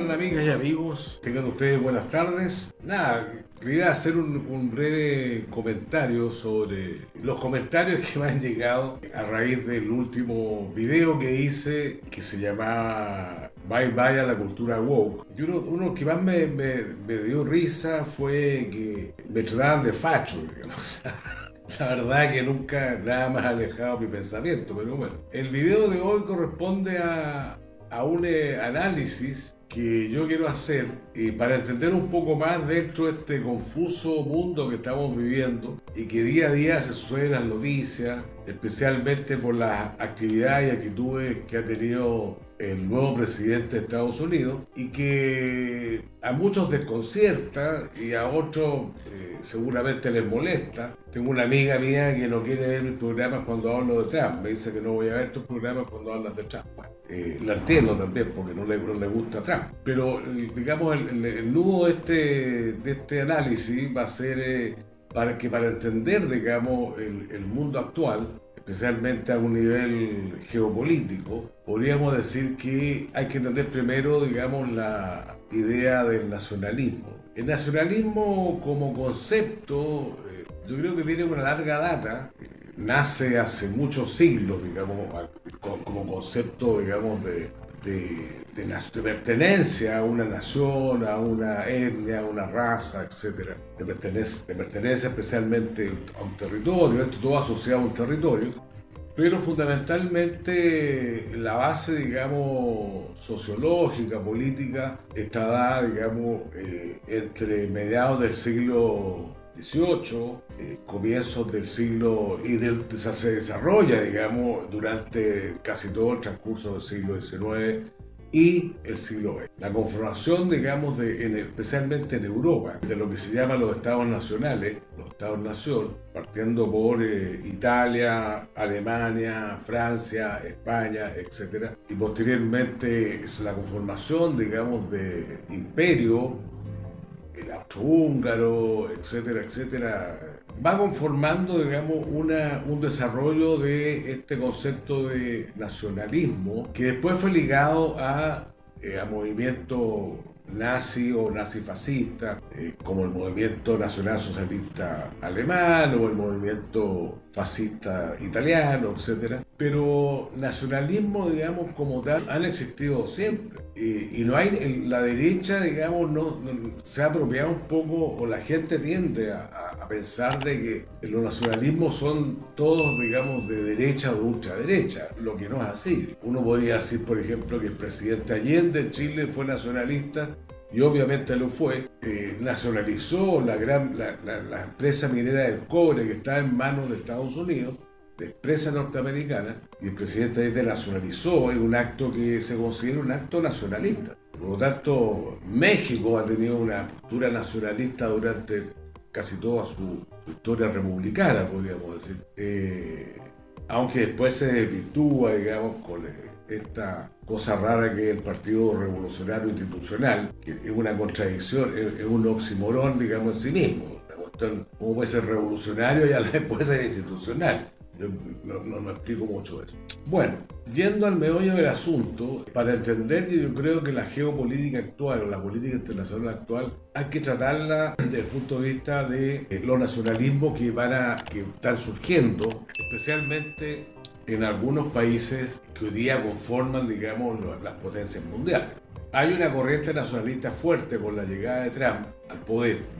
tal, amigas y amigos? Tengan ustedes buenas tardes. Nada, quería hacer un breve comentario sobre los comentarios que me han llegado a raíz del último video que hice, que se llamaba Bye Bye a la cultura woke. Y uno que más me dio risa fue que me trataban de facho, digamos. La verdad que nunca nada más alejado mi pensamiento, pero bueno. El video de hoy corresponde a un análisis que yo quiero hacer para entender un poco más dentro de este confuso mundo que estamos viviendo y que día a día se suceden las noticias, especialmente por las actividades y actitudes que ha tenido el nuevo presidente de Estados Unidos y que a muchos desconcierta y a otros seguramente les molesta. Tengo una amiga mía que no quiere ver mis programas cuando hablo de Trump, me dice que no voy a ver tus programas cuando hablas de Trump. Bueno, la entiendo también porque no le gusta Trump, pero digamos el nudo de este análisis va a ser para entender, digamos, el mundo actual, especialmente a un nivel geopolítico. Podríamos decir que hay que entender primero, digamos, la idea del nacionalismo. El nacionalismo como concepto, yo creo que tiene una larga data, nace hace muchos siglos, digamos, como concepto, digamos, de pertenencia a una nación, a una etnia, a una raza, etc. De pertenencia especialmente a un territorio, esto todo asociado a un territorio, pero fundamentalmente la base, digamos, sociológica, política, está dada, digamos, entre mediados del siglo XVIII, comienzos del siglo, se desarrolla, digamos, durante casi todo el transcurso del siglo XIX y el siglo XX. La conformación, digamos, especialmente en Europa, de lo que se llama los estados nacionales, los estados-nación, partiendo por Italia, Alemania, Francia, España, etc. Y posteriormente es la conformación, digamos, de imperio, el austrohúngaro, etcétera, etcétera, va conformando, digamos, un desarrollo de este concepto de nacionalismo que después fue ligado a movimientos nazi o nazifascista, como el movimiento nacionalsocialista alemán o el movimiento fascista italiano, etc. Pero nacionalismo, digamos, como tal, han existido siempre. Y no hay, la derecha, digamos, no se ha apropiado un poco, o la gente tiende a pensar de que los nacionalismos son todos, digamos, de derecha o de ultraderecha, lo que no es así. Uno podría decir, por ejemplo, que el presidente Allende en Chile fue nacionalista, y obviamente lo fue, nacionalizó la empresa minera del cobre que está en manos de Estados Unidos, de empresa norteamericana, y el presidente Allende nacionalizó en un acto que se considera un acto nacionalista. Por lo tanto, México ha tenido una postura nacionalista durante casi toda su historia republicana, podríamos decir. Aunque después se desvirtúa, digamos, con esta cosa rara que es el Partido Revolucionario Institucional, que es una contradicción, es un oxímoron, digamos, en sí mismo. La cuestión, ¿cómo puede ser revolucionario y a la vez puede ser institucional? Yo no me explico mucho eso. Bueno, yendo al meollo del asunto, para entender que yo creo que la geopolítica actual o la política internacional actual hay que tratarla desde el punto de vista de los nacionalismos que están surgiendo, especialmente en algunos países que hoy día conforman, digamos, las potencias mundiales. Hay una corriente nacionalista fuerte con la llegada de Trump al poder,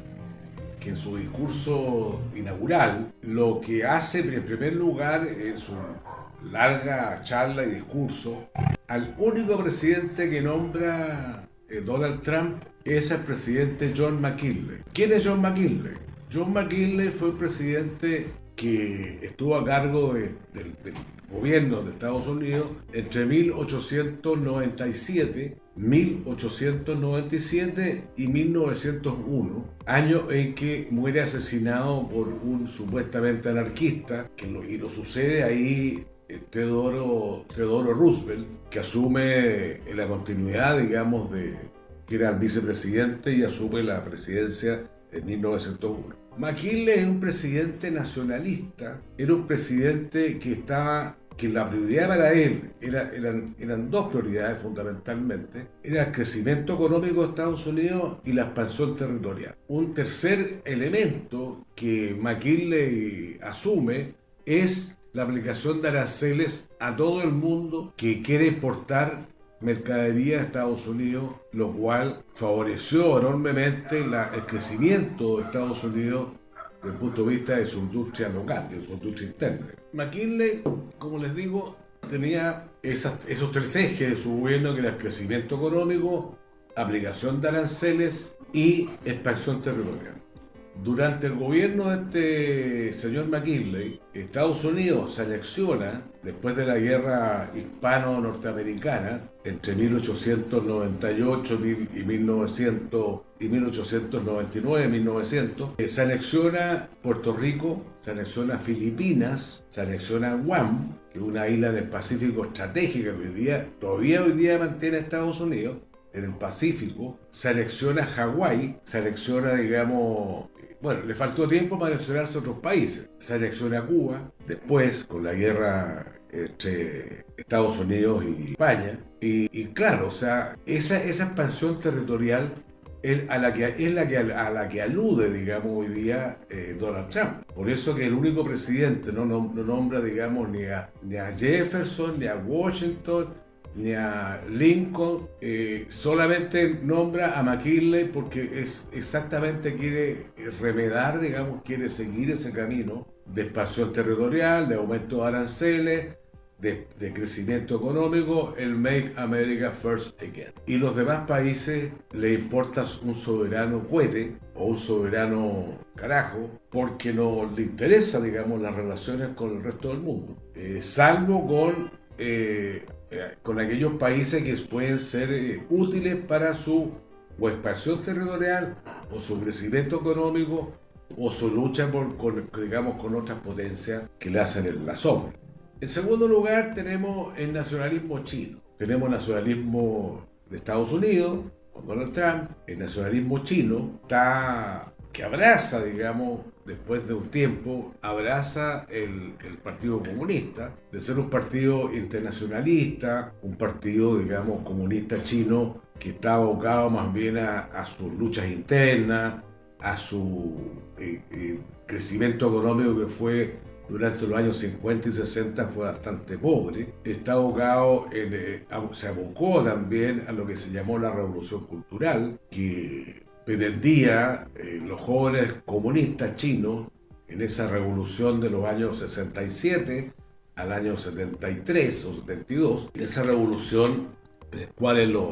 que en su discurso inaugural lo que hace en primer lugar en su larga charla y discurso, al único presidente que nombra Donald Trump es el presidente John McKinley. ¿Quién es John McKinley? John McKinley fue un presidente que estuvo a cargo del gobierno de Estados Unidos entre 1897 y 1901, año en que muere asesinado por un supuestamente anarquista, y lo sucede ahí Theodore Roosevelt, que asume la continuidad, digamos, que era el vicepresidente y asume la presidencia en 1901. McKinley es un presidente nacionalista, era un presidente que estaba que la prioridad para él eran dos prioridades fundamentalmente, era el crecimiento económico de Estados Unidos y la expansión territorial. Un tercer elemento que McKinley asume es la aplicación de aranceles a todo el mundo que quiere importar mercadería a Estados Unidos, lo cual favoreció enormemente el crecimiento de Estados Unidos desde el punto de vista de su industria local, de su industria interna. McKinley, como les digo, tenía esos tres ejes de su gobierno, que era el crecimiento económico, aplicación de aranceles y expansión territorial. Durante el gobierno de este señor McKinley, Estados Unidos se anexiona, después de la guerra hispano-norteamericana, entre 1898 y 1899-1900, se anexiona Puerto Rico, se anexiona Filipinas, se anexiona Guam, que es una isla en el Pacífico estratégica que todavía hoy día mantiene Estados Unidos, en el Pacífico, se anexiona Hawái, se anexiona, digamos, bueno, le faltó tiempo para anexionarse a otros países, se anexiona Cuba, después con la guerra entre Estados Unidos y España, y claro, o sea, esa expansión territorial es la que alude, digamos, hoy día Donald Trump. Por eso que el único presidente no nombra, digamos, ni a Jefferson, ni a Washington, ni a Lincoln, solamente nombra a McKinley porque exactamente quiere remedar, digamos, quiere seguir ese camino de expansión territorial, de aumento de aranceles, de crecimiento económico, el Make America First Again. Y los demás países le importa un soberano cohete o un soberano carajo, porque no le interesa, digamos, las relaciones con el resto del mundo, salvo con aquellos países que pueden ser útiles para su o expansión territorial o su crecimiento económico o su lucha con otras potencias que le hacen la sombra. En segundo lugar tenemos el nacionalismo chino. Tenemos nacionalismo de Estados Unidos con Donald Trump. El nacionalismo chino que abraza, digamos, después de un tiempo, abraza el Partido Comunista, de ser un partido internacionalista, un partido, digamos, comunista chino que está abocado más bien a sus luchas internas, a su crecimiento económico, que fue durante los años 50 y 60 fue bastante pobre. Está abocado se abocó también a lo que se llamó la Revolución Cultural, que pretendía los jóvenes comunistas chinos en esa revolución de los años 67 al año 73 o 72, en esa revolución en la cual los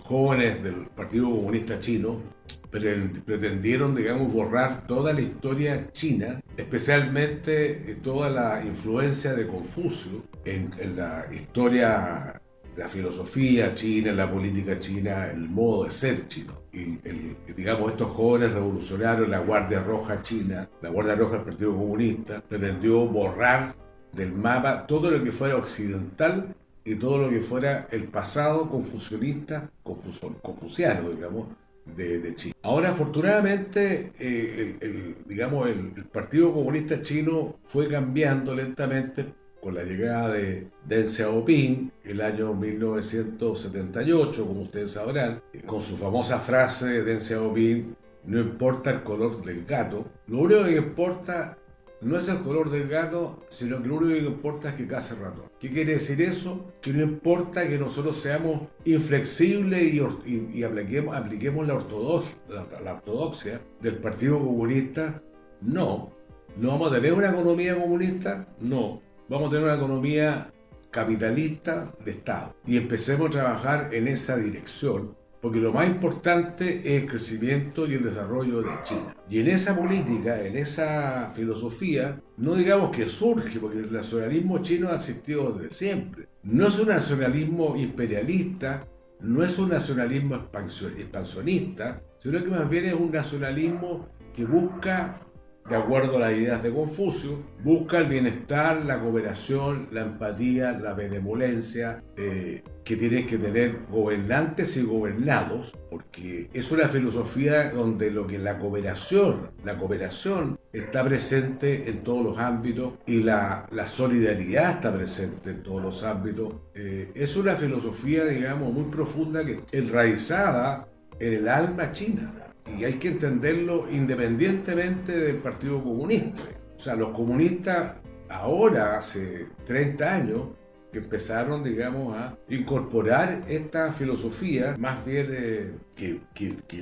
jóvenes del Partido Comunista Chino pretendieron, digamos, borrar toda la historia china, especialmente toda la influencia de Confucio en la historia, la filosofía china, la política china, el modo de ser chino. Y digamos, estos jóvenes revolucionarios, la Guardia Roja china, la Guardia Roja del Partido Comunista, pretendió borrar del mapa todo lo que fuera occidental y todo lo que fuera el pasado confucianista, confuciano, digamos, de China. Ahora, afortunadamente, el Partido Comunista Chino fue cambiando lentamente con la llegada de Deng Xiaoping, el año 1978, como ustedes sabrán, con su famosa frase de Deng Xiaoping: no importa el color del gato, lo único que importa no es el color del gato, sino que lo único que importa es que case ratón. ¿Qué quiere decir eso? Que no importa que nosotros seamos inflexibles y apliquemos la ortodoxia del Partido Comunista. No vamos a tener una economía comunista, no. Vamos a tener una economía capitalista de Estado. Y empecemos a trabajar en esa dirección, porque lo más importante es el crecimiento y el desarrollo de China. Y en esa política, en esa filosofía, no digamos que surge, porque el nacionalismo chino ha existido desde siempre. No es un nacionalismo imperialista, no es un nacionalismo expansionista, sino que más bien es un nacionalismo que busca de acuerdo a las ideas de Confucio, busca el bienestar, la cooperación, la empatía, la benevolencia, que tienen que tener gobernantes y gobernados, porque es una filosofía donde lo que la cooperación está presente en todos los ámbitos y la solidaridad está presente en todos los ámbitos. Es una filosofía, digamos, muy profunda, que enraizada en el alma china. Y hay que entenderlo independientemente del Partido Comunista. O sea, los comunistas ahora, hace 30 años, que empezaron, digamos, a incorporar esta filosofía, más bien que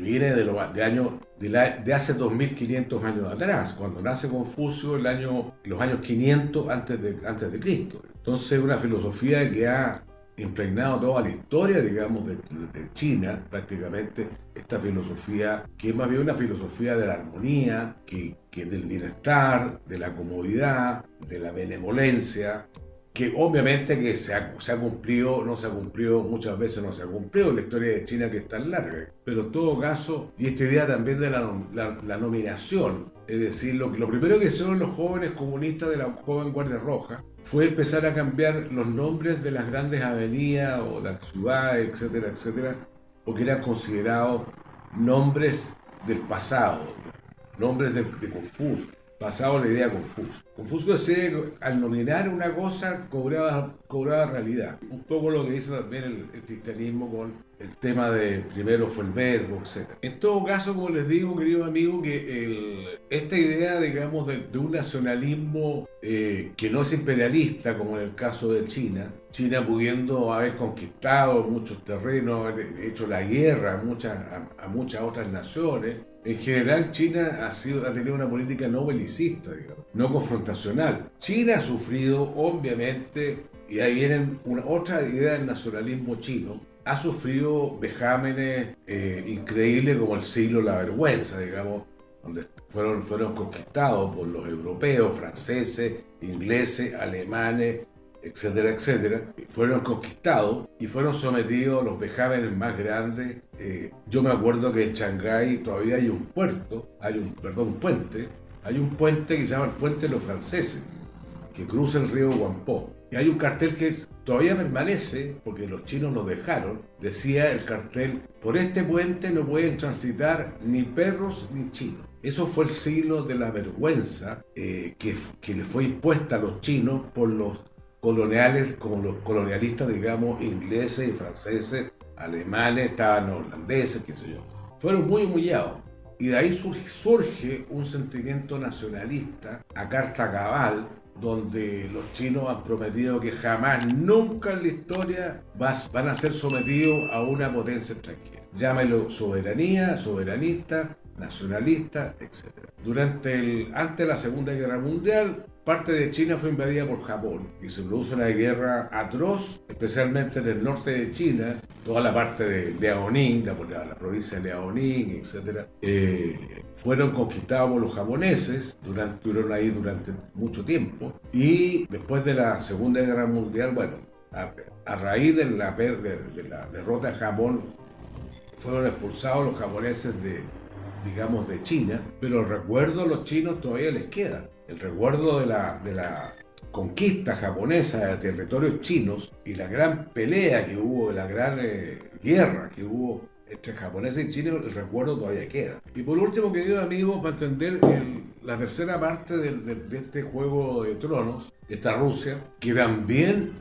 viene de hace 2500 años atrás, cuando nace Confucio, los años 500 antes de Cristo. Entonces, una filosofía que ha impregnado toda la historia, digamos, de China, prácticamente, esta filosofía, que es más bien una filosofía de la armonía, que del bienestar, de la comodidad, de la benevolencia, que obviamente que se ha cumplido, no se ha cumplido, muchas veces no se ha cumplido, la historia de China que es tan larga. Pero en todo caso, y esta idea también de la nominación, es decir, lo primero que hicieron los jóvenes comunistas de la joven Guardia Roja fue empezar a cambiar los nombres de las grandes avenidas o las ciudades, etcétera, etcétera, porque eran considerados nombres del pasado, nombres de Confucio, basado en la idea de Confucio. Confucio decía que al nominar una cosa cobraba realidad. Un poco lo que dice también el cristianismo con el tema de primero fue el verbo, etc. En todo caso, como les digo, querido amigo, que esta idea, digamos, de un nacionalismo que no es imperialista, como en el caso de China pudiendo haber conquistado muchos terrenos, haber hecho la guerra a muchas otras naciones. En general, China ha tenido una política no belicista, digamos, no confrontacional. China ha sufrido, obviamente, y ahí viene otra idea del nacionalismo chino, ha sufrido vejámenes increíbles como el siglo de la vergüenza, digamos, donde fueron conquistados por los europeos, franceses, ingleses, alemanes, etcétera, etcétera. Fueron conquistados y fueron sometidos a los vejámenes más grandes. Yo me acuerdo que en Shanghái todavía hay un puente que se llama el Puente de los Franceses, que cruza el río Huangpo. Y hay un cartel que todavía permanece, porque los chinos lo dejaron. Decía el cartel: por este puente no pueden transitar ni perros ni chinos. Eso fue el siglo de la vergüenza que le fue impuesta a los chinos por los coloniales, como los colonialistas, digamos, ingleses y franceses, alemanes, estaban los holandeses, qué sé yo. Fueron muy humillados. Y de ahí surge un sentimiento nacionalista a carta cabal, donde los chinos han prometido que jamás, nunca en la historia van a ser sometidos a una potencia extranjera. Llámelo soberanía, soberanista, nacionalista, etc. Antes de la Segunda Guerra Mundial, parte de China fue invadida por Japón y se produjo una guerra atroz, especialmente en el norte de China, toda la parte de Liaoning, la provincia de Liaoning, etc. Fueron conquistados por los japoneses, estuvieron ahí durante mucho tiempo, y después de la Segunda Guerra Mundial, bueno, a raíz de la derrota de Japón, fueron expulsados los japoneses de China, pero el recuerdo a los chinos todavía les queda. El recuerdo de la conquista japonesa de territorios chinos y la gran pelea que hubo, la gran guerra que hubo entre japoneses y chinos, el recuerdo todavía queda. Y por último, queridos amigos, para entender la tercera parte de este Juego de Tronos, esta Rusia, que también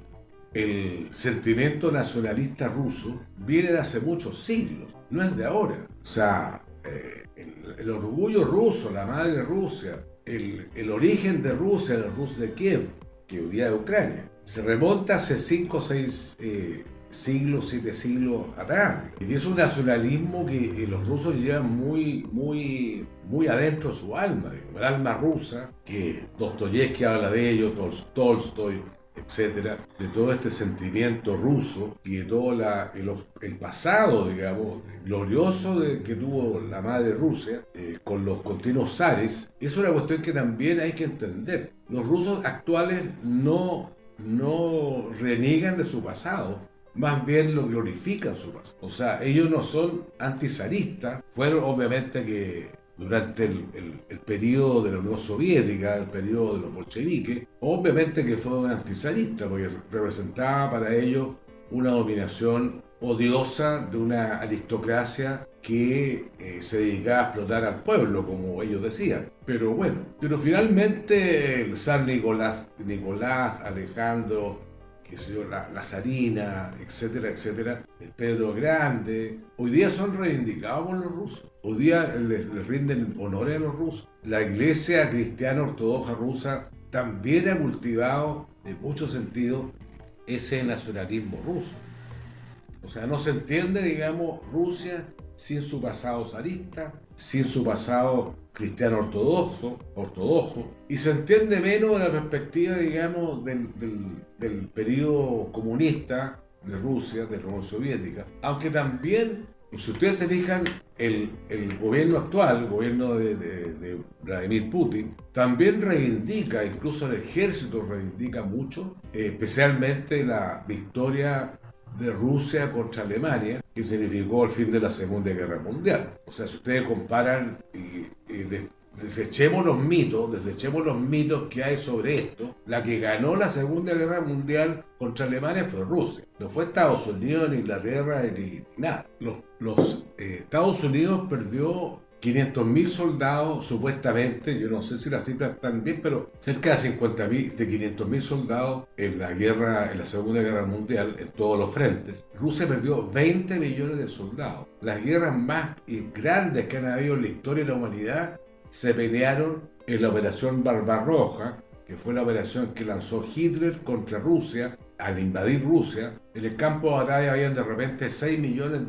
el sentimiento nacionalista ruso viene de hace muchos siglos, no es de ahora. O sea, el orgullo ruso, la madre Rusia, el origen de Rusia, el Rus de Kiev, que hoy día es Ucrania, se remonta hace 5 o 6 siglos, 7 siglos atrás. Y es un nacionalismo que los rusos llevan muy adentro de su alma, el alma rusa, que Dostoyevsky habla de ello, Tolstoy, etcétera, de todo este sentimiento ruso y de todo el pasado, digamos, glorioso que tuvo la madre Rusia con los continuos zares. Es una cuestión que también hay que entender. Los rusos actuales no reniegan de su pasado, más bien lo glorifican su pasado. O sea, ellos no son antizaristas, fueron obviamente que durante el periodo de la Unión Soviética, el periodo de los bolcheviques. Obviamente que fue un antizarista, porque representaba para ellos una dominación odiosa de una aristocracia que se dedicaba a explotar al pueblo, como ellos decían. Pero bueno, pero finalmente el zar Nicolás, Alejandro, qué sé yo, la zarina, etcétera, etcétera, el Pedro Grande, hoy día son reivindicados por los rusos. Hoy día les rinden honores a los rusos. La iglesia cristiana ortodoxa rusa también ha cultivado, en muchos sentidos, ese nacionalismo ruso. O sea, no se entiende, digamos, Rusia sin su pasado zarista, sin su pasado cristiano ortodoxo, y se entiende menos de la perspectiva, digamos, del periodo comunista de Rusia, de la Unión Soviética. Aunque también, si ustedes se fijan, el gobierno actual, el gobierno de Vladimir Putin, también reivindica, incluso el ejército reivindica mucho, especialmente la victoria de Rusia contra Alemania, que significó el fin de la Segunda Guerra Mundial. O sea, si ustedes comparan desechemos los mitos que hay sobre esto, la que ganó la Segunda Guerra Mundial contra Alemania fue Rusia. No fue Estados Unidos, ni Inglaterra, ni nada. Los Estados Unidos perdió 500.000 soldados, supuestamente, yo no sé si las cifras están bien, pero cerca de 500.000 soldados en la Segunda Guerra Mundial, en todos los frentes. Rusia perdió 20 millones de soldados. Las guerras más grandes que han habido en la historia de la humanidad se pelearon en la Operación Barbarroja, que fue la operación que lanzó Hitler contra Rusia al invadir Rusia. En el campo de batalla habían de repente 3 millones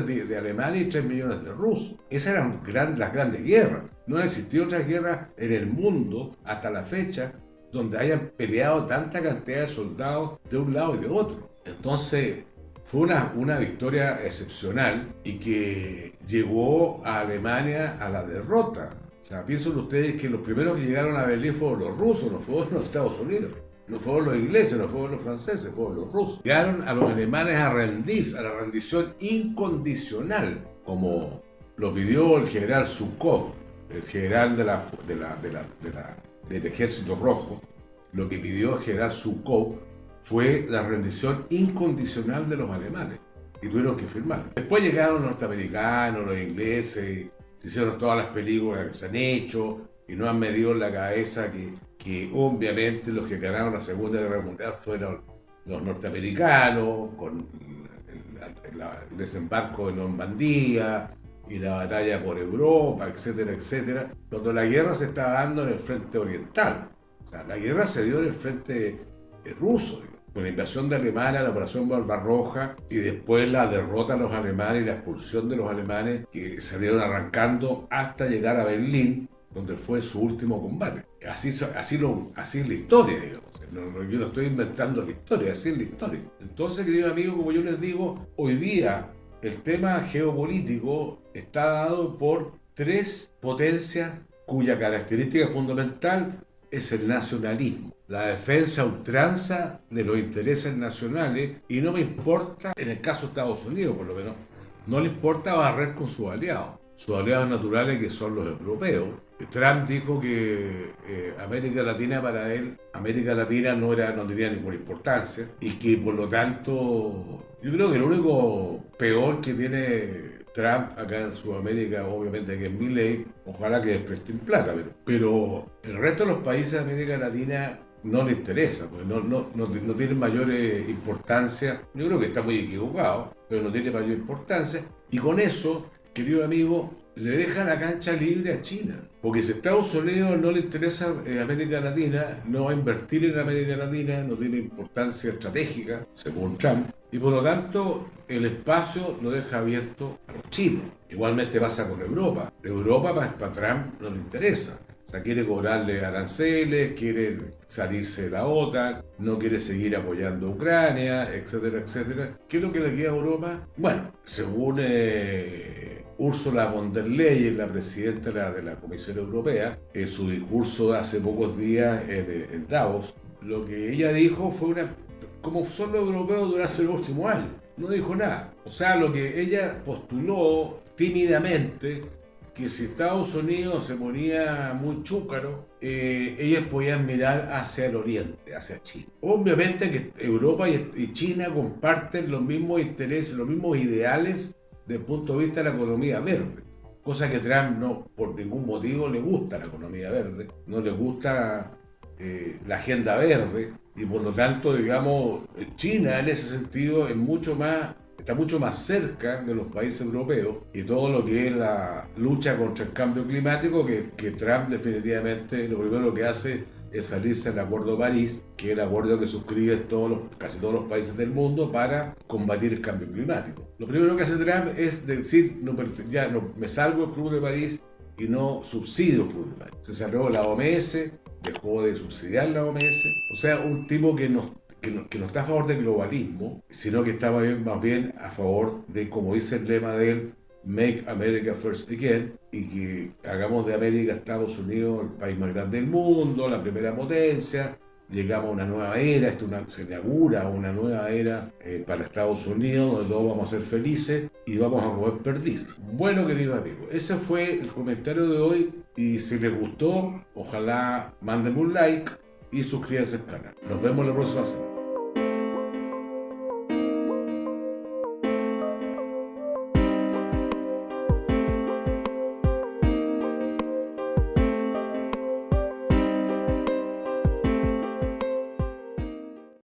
de alemanes y 3 millones de rusos. Esas eran las grandes guerras. No han existido otras guerras en el mundo hasta la fecha donde hayan peleado tanta cantidad de soldados de un lado y de otro. Entonces fue una victoria excepcional y que llevó a Alemania a la derrota. O sea, piensen ustedes que los primeros que llegaron a Berlín fueron los rusos, no fueron los Estados Unidos. No fueron los ingleses, no fueron los franceses, fueron los rusos. Llegaron a los alemanes a rendirse, a la rendición incondicional, como lo pidió el general Zhukov, el general del Ejército Rojo. Lo que pidió el general Zhukov fue la rendición incondicional de los alemanes, y tuvieron que firmar. Después llegaron los norteamericanos, los ingleses, se hicieron todas las películas que se han hecho, y no han medido en la cabeza que obviamente los que ganaron la Segunda Guerra Mundial fueron los norteamericanos, con el desembarco de Normandía y la batalla por Europa, etcétera, etcétera, cuando la guerra se estaba dando en el frente oriental. O sea, la guerra se dio en el frente ruso, con la invasión de Alemania, la operación Barbarroja, y después la derrota de los alemanes y la expulsión de los alemanes que salieron arrancando hasta llegar a Berlín, donde fue su último combate. Así es la historia, digamos. Yo no estoy inventando la historia, así es la historia. Entonces, queridos amigos, como yo les digo, hoy día el tema geopolítico está dado por 3 potencias cuya característica fundamental es el nacionalismo, la defensa a ultranza de los intereses nacionales, y no me importa, en el caso de Estados Unidos por lo menos, no le importa barrer con sus aliados naturales, que son los europeos. Trump dijo que América Latina para él, América Latina no tenía ninguna importancia, y que por lo tanto, yo creo que lo único peor que tiene Trump acá en Sudamérica, obviamente, que es Milei, ojalá que les presten plata, pero el resto de los países de América Latina no le interesa, porque no tienen mayor importancia. Yo creo que está muy equivocado, pero no tiene mayor importancia, y con eso, querido amigo, le deja la cancha libre a China. Porque si a Estados Unidos no le interesa América Latina, no va a invertir en América Latina, no tiene importancia estratégica, según Trump, y por lo tanto el espacio lo deja abierto a los chinos. Igualmente pasa con Europa. Europa para Trump no le interesa. O sea, quiere cobrarle aranceles, quiere salirse de la OTAN, no quiere seguir apoyando a Ucrania, etcétera, etcétera. ¿Qué es lo que le queda a Europa? Bueno, según Ursula von der Leyen, la presidenta de la Comisión Europea, en su discurso de hace pocos días en Davos, lo que ella dijo fue como son los europeos durante los últimos años. No dijo nada. O sea, lo que ella postuló tímidamente que si Estados Unidos se ponía muy chúcaro, ellos podían mirar hacia el oriente, hacia China. Obviamente que Europa y China comparten los mismos intereses, los mismos ideales desde el punto de vista de la economía verde. Cosa que Trump no, por ningún motivo le gusta la economía verde, no le gusta la agenda verde, y por lo tanto, digamos, China en ese sentido es está mucho más cerca de los países europeos y todo lo que es la lucha contra el cambio climático, que Trump definitivamente lo primero que hace es salirse del Acuerdo de París, que es el acuerdo que suscriben casi todos los países del mundo para combatir el cambio climático. Lo primero que hace Trump es decir, ya no, me salgo del Club de París y no subsidio el Club de París. Se salió la OMS, dejó de subsidiar la OMS, o sea, un tipo que no está a favor del globalismo, sino que está más bien a favor de, como dice el lema de él, Make America First Again, y que hagamos de América, Estados Unidos, el país más grande del mundo, la primera potencia. Llegamos a una nueva era, se inaugura una nueva era para Estados Unidos, donde todos vamos a ser felices y vamos a comer perdices. Bueno, queridos amigos, ese fue el comentario de hoy, y si les gustó, ojalá mándenme un like y suscríbanse al canal. Nos vemos la próxima semana.